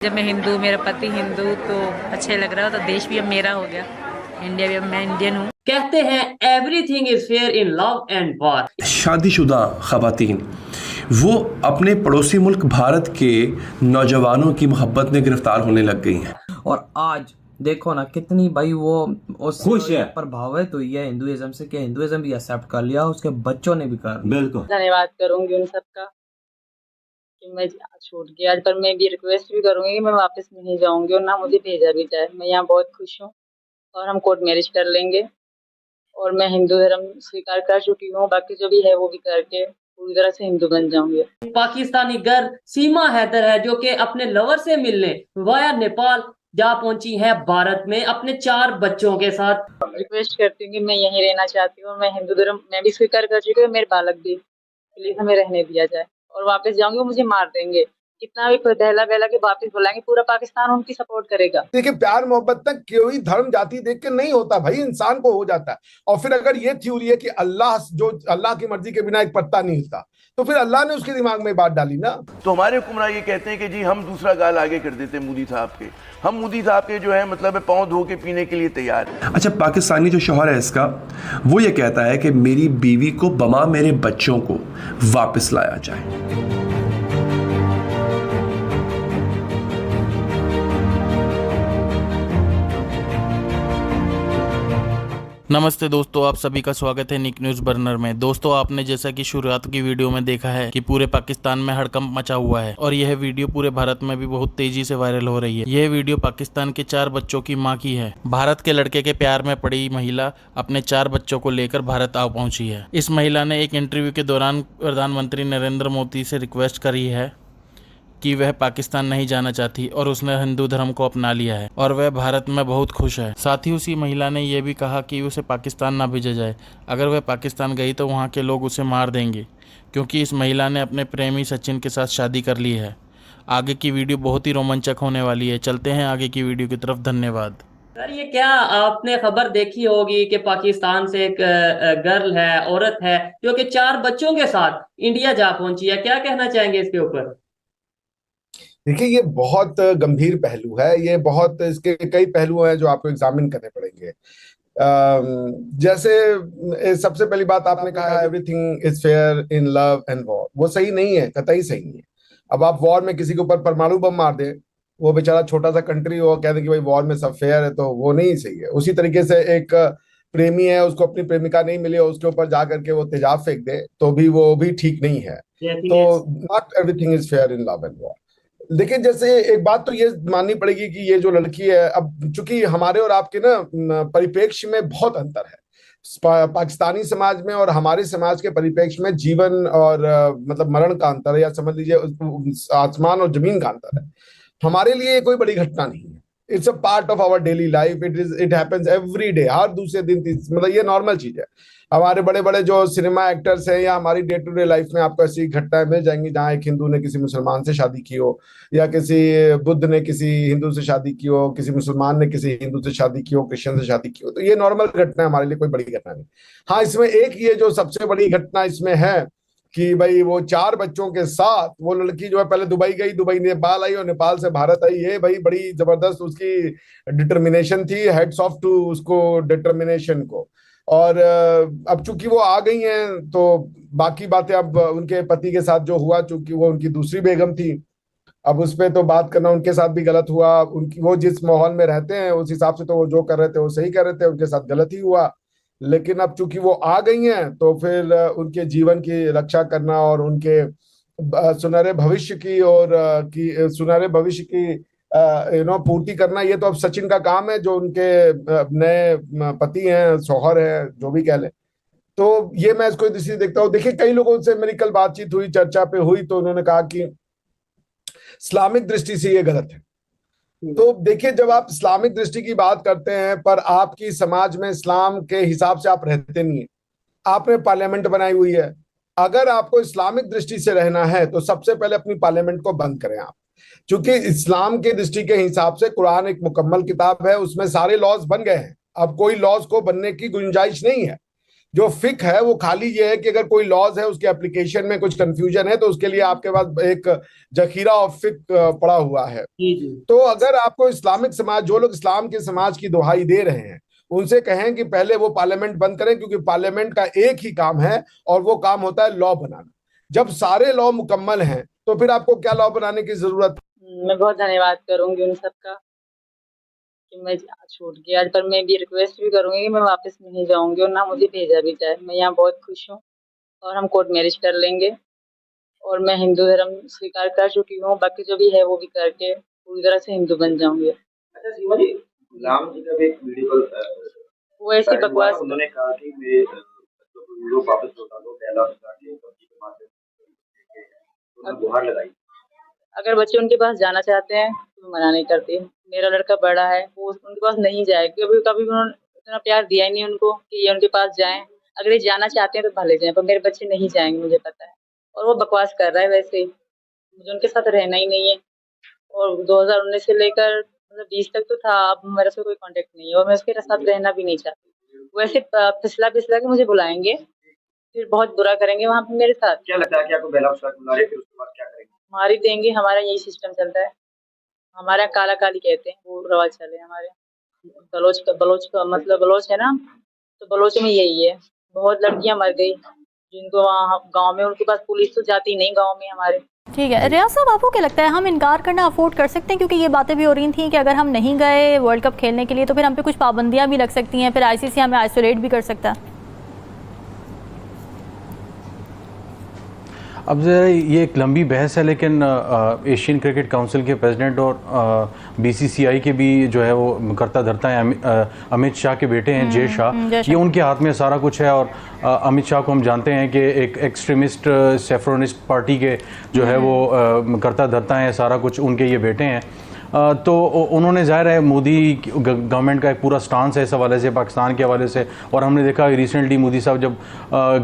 जब मैं हिंदू, मेरा पति हिंदू, तो अच्छे लग रहा है। तो देश भी अब मेरा हो गया, इंडिया भी अब मैं इंडियन हूँ। कहते हैं everything is fair in love and war. शादीशुदा खवातीन वो अपने पड़ोसी मुल्क भारत के नौजवानों की मोहब्बत में गिरफ्तार होने लग गई हैं। और आज देखो ना कितनी भाई वो खुश उससे है। प्रभावित हुई है हिंदुइज्म से कि हिंदुइज्म भी एक्सेप्ट कर लिया, उसके बच्चों ने भी कर लिया। बिल्कुल धन्यवाद करूंगी उन सबका कि मैं छूट गया, पर मैं भी रिक्वेस्ट भी करूंगी कि मैं वापस नहीं जाऊंगी और ना मुझे भेजा भी जाए। मैं यहाँ बहुत खुश हूँ और हम कोर्ट मैरिज कर लेंगे और मैं हिंदू धर्म स्वीकार कर चुकी हूँ। बाकी जो भी है वो भी करके पूरी तरह से हिंदू बन जाऊंगी। पाकिस्तानी गर्ल सीमा हैदर है जो कि अपने लवर से मिलने वाया नेपाल जा पहुंची है भारत में अपने 4 बच्चों के साथ। रिक्वेस्ट करती हूँ कि मैं यहीं रहना चाहती हूँ। मैं हिंदू धर्म मैं भी स्वीकार कर चुकी हूँ, मेरे बालक भी। प्लीज हमें रहने दिया जाए और वापस जाऊंगी, वो मुझे मार देंगे। कितना भी बहला बहला के वापस बुलाएंगे, पूरा पाकिस्तान उनकी सपोर्ट करेगा। देखिए, प्यार मोहब्बत तक कोई धर्म जाति देख के नहीं होता भाई, इंसान को हो जाता है। और फिर अगर ये थ्योरी है कि अल्लाह की मर्जी के बिना एक पत्ता नहीं हिलता, तो फिर अल्लाह ने उसके दिमाग में बात डाली ना। तो हमारे हुक्मरान ये कहते हैं कि जी हम दूसरा गाल आगे कर देते हैं मोदी साहब के। हम मोदी साहब के जो है मतलब पाँव धो के पीने के लिए तैयार हैं। अच्छा, पाकिस्तानी जो शौहर है इसका, वो ये कहता है कि मेरी बीवी को बमा मेरे बच्चों को वापस लाया जाए। नमस्ते दोस्तों, आप सभी का स्वागत है निक न्यूज़ बर्नर में। दोस्तों, आपने जैसा कि शुरुआत की वीडियो में देखा है कि पूरे पाकिस्तान में हड़कंप मचा हुआ है और यह वीडियो पूरे भारत में भी बहुत तेजी से वायरल हो रही है। यह वीडियो पाकिस्तान के 4 बच्चों की मां की है। भारत के लड़के के प्यार में पड़ी महिला अपने 4 बच्चों को लेकर भारत आ पहुंची है। इस महिला ने एक इंटरव्यू के दौरान प्रधानमंत्री नरेंद्र मोदी से रिक्वेस्ट करी है कि वह पाकिस्तान नहीं जाना चाहती और उसने हिंदू धर्म को अपना लिया है और वह भारत में बहुत खुश है। साथ ही उसी महिला ने यह भी कहा कि उसे पाकिस्तान ना भेजा जाए। अगर वह पाकिस्तान गई तो वहाँ के लोग उसे मार देंगे, क्योंकि इस महिला ने अपने प्रेमी सचिन के साथ शादी कर ली है। आगे की वीडियो बहुत ही रोमांचक होने वाली है। चलते हैं आगे की वीडियो की तरफ। धन्यवाद। सर, ये क्या आपने खबर देखी होगी कि पाकिस्तान से एक गर्ल है, औरत है जो कि 4 बच्चों के साथ इंडिया जा पहुंची है। क्या कहना चाहेंगे इसके ऊपर? देखिए, ये बहुत गंभीर पहलू है। ये बहुत इसके कई पहलू हैं जो आपको एग्जामिन करने पड़ेंगे। जैसे सबसे पहली बात आपने कहा everything is fair in love and war. वो सही नहीं है, कतई सही नहीं है। अब आप वॉर में किसी के ऊपर परमाणु बम मार दें, वो बेचारा छोटा सा कंट्री हो, कह दें कि भाई वॉर में सब फेयर है, तो वो नहीं सही है। उसी तरीके से एक प्रेमी है, उसको अपनी प्रेमिका नहीं मिली और उसके ऊपर जा करके वो तेजाब फेंक दे, तो भी वो भी ठीक नहीं है। तो not everything is fair in love and war. लेकिन जैसे एक बात तो ये माननी पड़ेगी कि ये जो लड़की है, अब चूंकि हमारे और आपके ना परिप्रेक्ष्य में बहुत अंतर है। पाकिस्तानी समाज में और हमारे समाज के परिप्रेक्ष्य में जीवन और मतलब मरण का अंतर है, या समझ लीजिए आसमान और जमीन का अंतर है। हमारे लिए ये कोई बड़ी घटना नहीं है। It's a part of our daily life. It happens every day, हर दूसरे दिन, मतलब ये नॉर्मल चीज है। हमारे बड़े बड़े जो सिनेमा एक्टर्स हैं या हमारी डे टू डे लाइफ में आपको ऐसी घटनाएं मिल जाएंगी जहां एक हिंदू ने किसी मुसलमान से शादी की हो, या किसी बुद्ध ने किसी हिंदू से शादी की हो, किसी मुसलमान ने किसी हिंदू से शादी की हो, क्रिश्चियन से शादी की हो। तो ये नॉर्मल घटना है, हमारे लिए कोई बड़ी घटना नहीं। हाँ, इसमें एक ये जो सबसे बड़ी घटना इसमें है कि भाई वो 4 बच्चों के साथ वो लड़की जो है पहले दुबई गई, दुबई नेपाल आई और नेपाल से भारत आई। ये भाई बड़ी जबरदस्त उसकी डिटर्मिनेशन थी। हेड्स ऑफ टू उसको डिटर्मिनेशन को। और अब चूंकि वो आ गई हैं तो बाकी बातें अब उनके पति के साथ जो हुआ, चूंकि वो उनकी दूसरी बेगम थी, अब उस पर तो बात करना उनके साथ भी गलत हुआ। उनकी वो जिस माहौल में रहते हैं उस हिसाब से तो वो जो कर रहे थे वो सही कर रहे थे, उनके साथ गलत ही हुआ। लेकिन अब चूंकि वो आ गई हैं तो फिर उनके जीवन की रक्षा करना और उनके सुनहरे भविष्य की और सुनहरे भविष्य की पूर्ति करना, ये तो अब सचिन का काम है, जो उनके नए पति हैं, शौहर हैं, जो भी कह लें। तो ये मैं इसको इसी देखता हूँ। देखिए, कई लोगों से मेरी कल बातचीत हुई, चर्चा पे हुई, तो उन्होंने कहा कि इस्लामिक दृष्टि से ये गलत है। तो देखिए, जब आप इस्लामिक दृष्टि की बात करते हैं पर आपकी समाज में इस्लाम के हिसाब से आप रहते नहीं है। आपने पार्लियामेंट बनाई हुई है। अगर आपको इस्लामिक दृष्टि से रहना है तो सबसे पहले अपनी पार्लियामेंट को बंद करें आप। क्योंकि इस्लाम के दृष्टि के हिसाब से कुरान एक मुकम्मल किताब है, उसमें सारे लॉज बन गए हैं। अब कोई लॉज को बनने की गुंजाइश नहीं है। जो फिक है वो खाली ये है कि अगर कोई लॉज है उसके एप्लीकेशन में कुछ कंफ्यूजन है तो उसके लिए आपके पास एक जखीरा ऑफ फिक पड़ा हुआ है। तो अगर आपको इस्लामिक समाज, जो लोग इस्लाम के समाज की दुहाई दे रहे हैं, उनसे कहें कि पहले वो पार्लियामेंट बंद करें, क्योंकि पार्लियामेंट का एक ही काम है और वो काम होता है लॉ बनाना। जब सारे लॉ मुकम्मल हैं तो फिर आपको क्या लॉ बनाने की जरूरत। मैं बहुत धन्यवाद करूंगी उन सबका कि मैं छूट गया, पर मैं भी रिक्वेस्ट भी करूंगी कि मैं वापस नहीं जाऊंगी और ना मुझे भेजा भी जाए। मैं यहाँ बहुत खुश हूँ और हम कोर्ट मैरिज कर लेंगे और मैं हिंदू धर्म स्वीकार कर चुकी हूँ। बाकी जो भी है वो भी करके पूरी तरह से हिंदू बन जाऊंगी। अच्छा सीमा जी, राम जी का एक वीडियो वो ऐसी बकवास, उन्होंने कहा कि वे लोग वापस लौटा दो, पहला गुहार लगाई। अगर बच्चे उनके पास जाना चाहते हैं तो मना नहीं करती। मेरा लड़का बड़ा है, वो उनके पास नहीं जाए, कभी कभी उन्होंने इतना प्यार दिया ही नहीं उनको कि ये उनके पास जाएं। अगर ये जाना चाहते हैं तो भले जाएं, पर मेरे बच्चे नहीं जाएंगे, मुझे पता है। और वो बकवास कर रहा है, वैसे ही मुझे उनके साथ रहना ही नहीं है। और 2019 से लेकर मतलब 20 तक तो था, अब मेरे से कोई कांटेक्ट नहीं है और मैं उसके साथ रहना भी नहीं चाहती। वैसे फिसला के मुझे बुलाएंगे, फिर बहुत बुरा करेंगे वहाँ पे मेरे साथ। क्या लगता है कि आपको बेला बुला रहे, फिर उसके बाद क्या करेंगे? मार ही देंगे। हमारा यही सिस्टम चलता है, हमारा काला काली कहते हैं, वो रवाज चले हमारे। बलोच का मतलब बलोच है ना, तो बलोच में यही है। बहुत लड़कियां मर गई जिनको वहाँ गांव में, उनके पास पुलिस तो जाती नहीं गांव में हमारे। ठीक है रियाज साहब, आपको क्या लगता है हम इनकार करना अफोर्ड कर सकते हैं? क्योंकि ये बातें भी हो रही थी कि अगर हम नहीं गए वर्ल्ड कप खेलने के लिए तो फिर हम पे कुछ पाबंदियां भी लग सकती हैं, फिर आईसीसी हमें आइसोलेट भी कर सकता है। अब ज़रा ये एक लंबी बहस है, लेकिन एशियन क्रिकेट काउंसिल के प्रेसिडेंट और बीसीसीआई के भी जो है वो करता धरता है अमित शाह के बेटे हैं जय शाह, ये उनके हाथ में सारा कुछ है। और अमित शाह को हम जानते हैं कि एक एक्सट्रीमिस्ट सेफ्रोनिस्ट पार्टी के जो है वो करता धरता है, सारा कुछ उनके ये बेटे हैं। तो उन्होंने ज़ाहिर है मोदी गवर्नमेंट का एक पूरा स्टांस है इस हवाले से, पाकिस्तान के हवाले से। और हमने देखा रिसेंटली मोदी साहब जब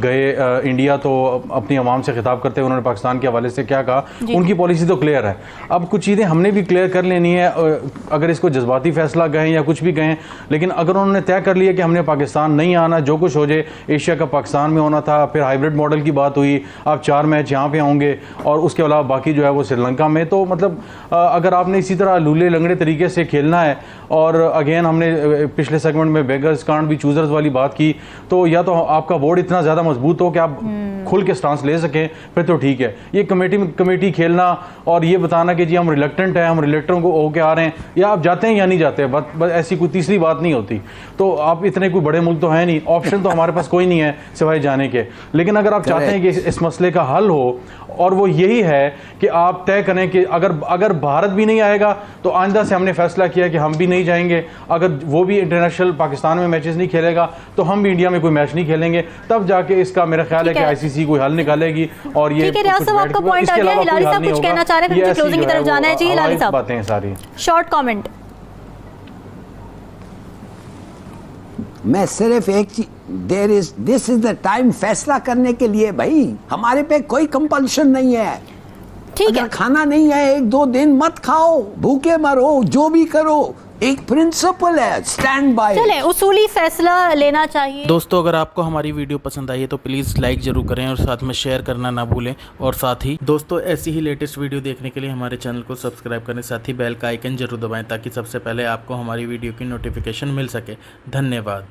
गए इंडिया तो अपनी आवाम से खिताब करते हुए उन्होंने पाकिस्तान के हवाले से क्या कहा, उनकी पॉलिसी तो क्लियर है। अब कुछ चीज़ें हमने भी क्लियर कर लेनी है, अगर इसको जज्बाती फैसला गए या कुछ भी गए, लेकिन अगर उन्होंने तय कर लिया कि हमने पाकिस्तान नहीं आना, जो कुछ हो जाए, एशिया का पाकिस्तान में होना था, फिर हाइब्रिड मॉडल की बात हुई, अब 4 मैच यहाँ पे होंगे और उसके अलावा बाकी जो है वो श्रीलंका में। तो मतलब अगर आपने इसी तरह लूले लंगड़े तरीके से खेलना है, और अगेन हमने पिछले सेगमेंट में बेगर्स कांट भी चूजर्स वाली बात की, तो या तो आपका बोर्ड इतना ज़्यादा मजबूत हो कि आप खुल के स्टांस ले सकें, फिर तो ठीक है। ये कमेटी खेलना और ये बताना कि जी हम रिलेक्टेंट हैं, हम रिलेक्टरों को होके आ रहे हैं, या आप जाते हैं या नहीं जाते, बस ऐसी कोई तीसरी बात नहीं होती। तो आप इतने कोई बड़े मुल्क तो हैं नहीं, ऑप्शन तो हमारे पास कोई नहीं है सिवाय जाने के। लेकिन अगर आप चाहते हैं कि इस मसले का हल हो, और वो यही है कि आप तय करें कि अगर भारत भी नहीं आएगा तो आइंदा से हमने फैसला किया कि हम भी नहीं जाएंगे, अगर वो भी इंटरनेशनल पाकिस्तान में मैचेस नहीं खेलेगा तो हम भी इंडिया में कोई मैच नहीं खेलेंगे, तब जाके इसका मेरा ख्याल है कि आईसीसी कोई हल निकालेगी। और ये आपका पॉइंट आ गया। हिलारी साहब कुछ कहना चाह रहे हैं, फिर क्लोजिंग की तरफ जाना है। जी हिलारी साहब, बातें सारी शॉर्ट कमेंट। मैं सिर्फ एक चीज, दिस इज द टाइम फैसला करने के लिए। भाई हमारे पे कोई कंपल्शन नहीं है, ठीक है। खाना नहीं है 1-2 दिन मत खाओ, भूखे मरो, जो भी करो, एक प्रिंसिपल है, स्टैंड बाय। चले उसूली फैसला लेना चाहिए। दोस्तों अगर आपको हमारी वीडियो पसंद आई है तो प्लीज़ लाइक जरूर करें और साथ में शेयर करना ना भूलें। और साथ ही दोस्तों ऐसी ही लेटेस्ट वीडियो देखने के लिए हमारे चैनल को सब्सक्राइब करें, साथ ही बेल का आइकन जरूर दबाएं ताकि सबसे पहले आपको हमारी वीडियो की नोटिफिकेशन मिल सके। धन्यवाद।